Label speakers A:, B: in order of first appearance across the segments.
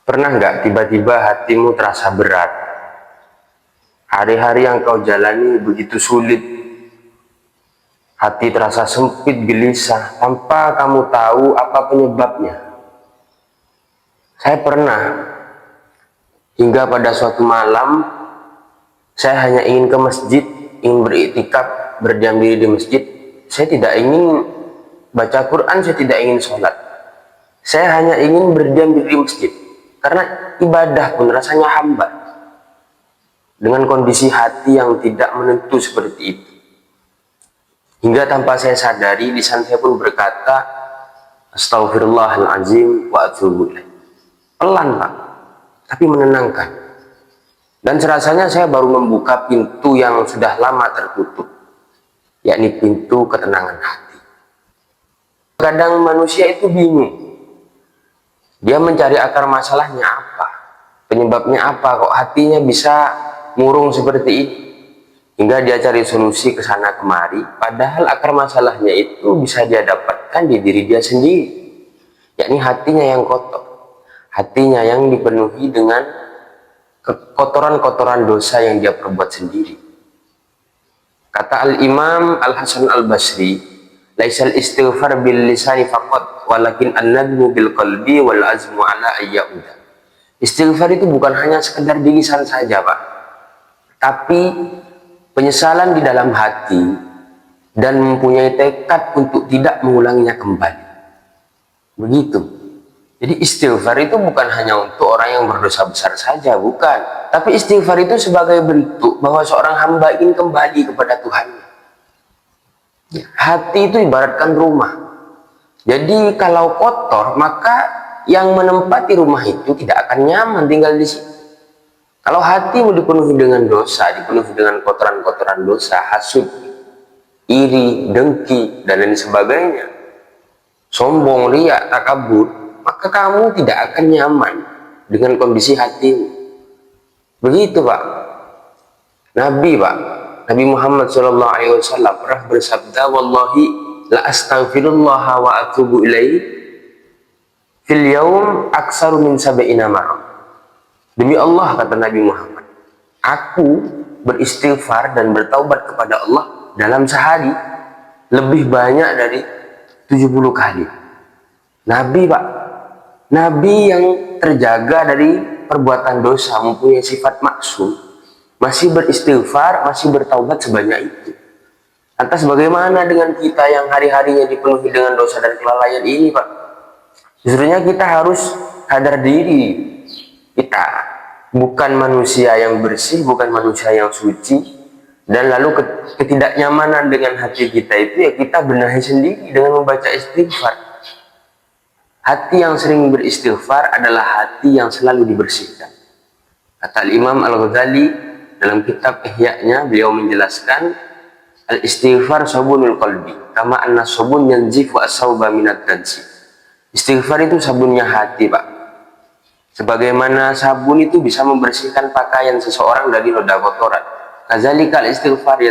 A: Pernah nggak tiba-tiba hatimu terasa berat? Hari-hari yang kau jalani begitu sulit. Hati terasa sempit, gelisah, tanpa kamu tahu apa penyebabnya. Saya pernah, hingga pada suatu malam, saya hanya ingin ke masjid, ingin beriktikaf, berdiam diri di masjid. Saya tidak ingin baca Quran, saya tidak ingin sholat. Saya hanya ingin berdiam diri di masjid. Karena ibadah pun rasanya hamba. Dengan kondisi hati yang tidak menentu seperti itu. Hingga tanpa saya sadari, lisan saya pun berkata, Astaghfirullahaladzim wa atubu ilaih. Pelan Pak, tapi menenangkan. Dan serasanya saya baru membuka pintu yang sudah lama tertutup, yakni pintu ketenangan hati. Kadang manusia itu bingung. Dia mencari akar masalahnya apa, penyebabnya apa, kok hatinya bisa murung seperti ini. Hingga dia cari solusi ke sana kemari, padahal akar masalahnya itu bisa dia dapatkan di diri dia sendiri, yakni hatinya yang kotor, hatinya yang dipenuhi dengan kotoran-kotoran dosa yang dia perbuat sendiri. Kata Al-Imam Al-Hasan Al-Basri, laisal istighfar bil lisani faqat walakin an-nadmu bil qalbi wal azmu ala ayyauda. Istighfar itu bukan hanya sekedar di lisan saja Pak, tapi penyesalan di dalam hati dan mempunyai tekad untuk tidak mengulanginya kembali. Begitu. Jadi istighfar itu bukan hanya untuk orang yang berdosa besar saja, bukan. Tapi istighfar itu sebagai bentuk bahwa seorang hamba ingin kembali kepada Tuhannya. Hati itu ibaratkan rumah. Jadi kalau kotor, maka yang menempati rumah itu tidak akan nyaman tinggal di situ. Kalau hatimu dipenuhi dengan dosa, dipenuhi dengan kotoran-kotoran dosa, hasud, iri, dengki, dan lain sebagainya, sombong, riak, takabur, maka kamu tidak akan nyaman dengan kondisi hatimu. Begitu Pak. Nabi Muhammad SAW pernah bersabda, Wallahi la astaghfirullah wa atubu ilaihi fil yaum aksaru min sab'ina marrah. Demi Allah, kata Nabi Muhammad, aku beristighfar dan bertaubat kepada Allah dalam sehari lebih banyak dari 70 kali. Nabi Pak, Nabi yang terjaga dari perbuatan dosa, mempunyai sifat maksum, masih beristighfar, masih bertaubat sebanyak itu. Lantas bagaimana dengan kita yang hari-harinya dipenuhi dengan dosa dan kelalaian ini Pak? Justrunya kita harus sadar diri. Kita bukan manusia yang bersih, bukan manusia yang suci, dan lalu ketidaknyamanan dengan hati kita itu ya kita benahi sendiri dengan membaca istighfar. Hati yang sering beristighfar adalah hati yang selalu dibersihkan. Kata Imam Al-Ghazali dalam kitab Ihya-nya, beliau menjelaskan al-istighfar sabunul qalbi kama anna sabun yanzifu as-sauba minad dansi. Istighfar itu sabunnya hati Pak. Sebagaimana sabun itu bisa membersihkan pakaian seseorang dari noda kotoran. Kadzalika al-istighfar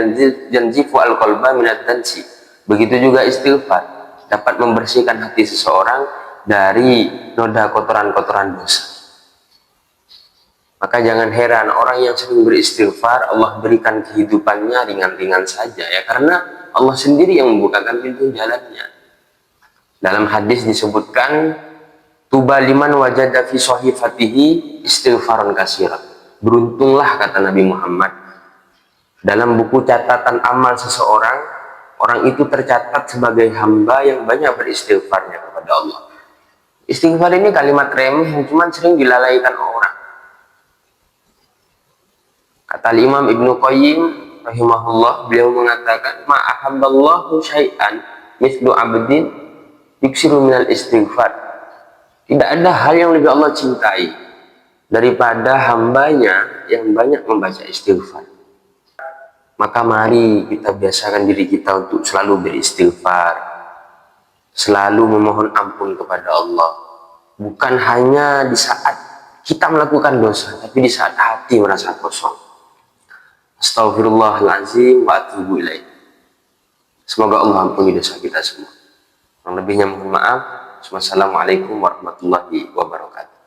A: yanzifu al-qalba minad dansi. Begitu juga istighfar dapat membersihkan hati seseorang dari noda kotoran-kotoran dosa. Maka jangan heran orang yang sering beristighfar Allah berikan kehidupannya ringan-ringan saja ya, karena Allah sendiri yang membukakan pintu jalannya. Dalam hadis disebutkan, tuba liman wajada fi sahifatihi istighfaran katsiran. Beruntunglah, kata Nabi Muhammad, dalam buku catatan amal seseorang, orang itu tercatat sebagai hamba yang banyak beristighfarnya kepada Allah. Istighfar ini kalimat remeh yang cuma sering dilalaikan orang. Kata Imam Ibnu Qayyim rahimahullah, beliau mengatakan, ma ahabballahu syai'an mithlu abdin yuksiru minal istighfar. Tidak ada hal yang lebih Allah cintai daripada hambanya yang banyak membaca istighfar. Maka mari kita biasakan diri kita untuk selalu beristighfar, selalu memohon ampun kepada Allah. Bukan hanya di saat kita melakukan dosa, tapi di saat hati merasa kosong. Astaghfirullahaladzim wa atubu ilaih. Semoga Allah ampuni dosa kita semua. Yang lebihnya mohon maaf. Wassalamualaikum warahmatullahi wabarakatuh.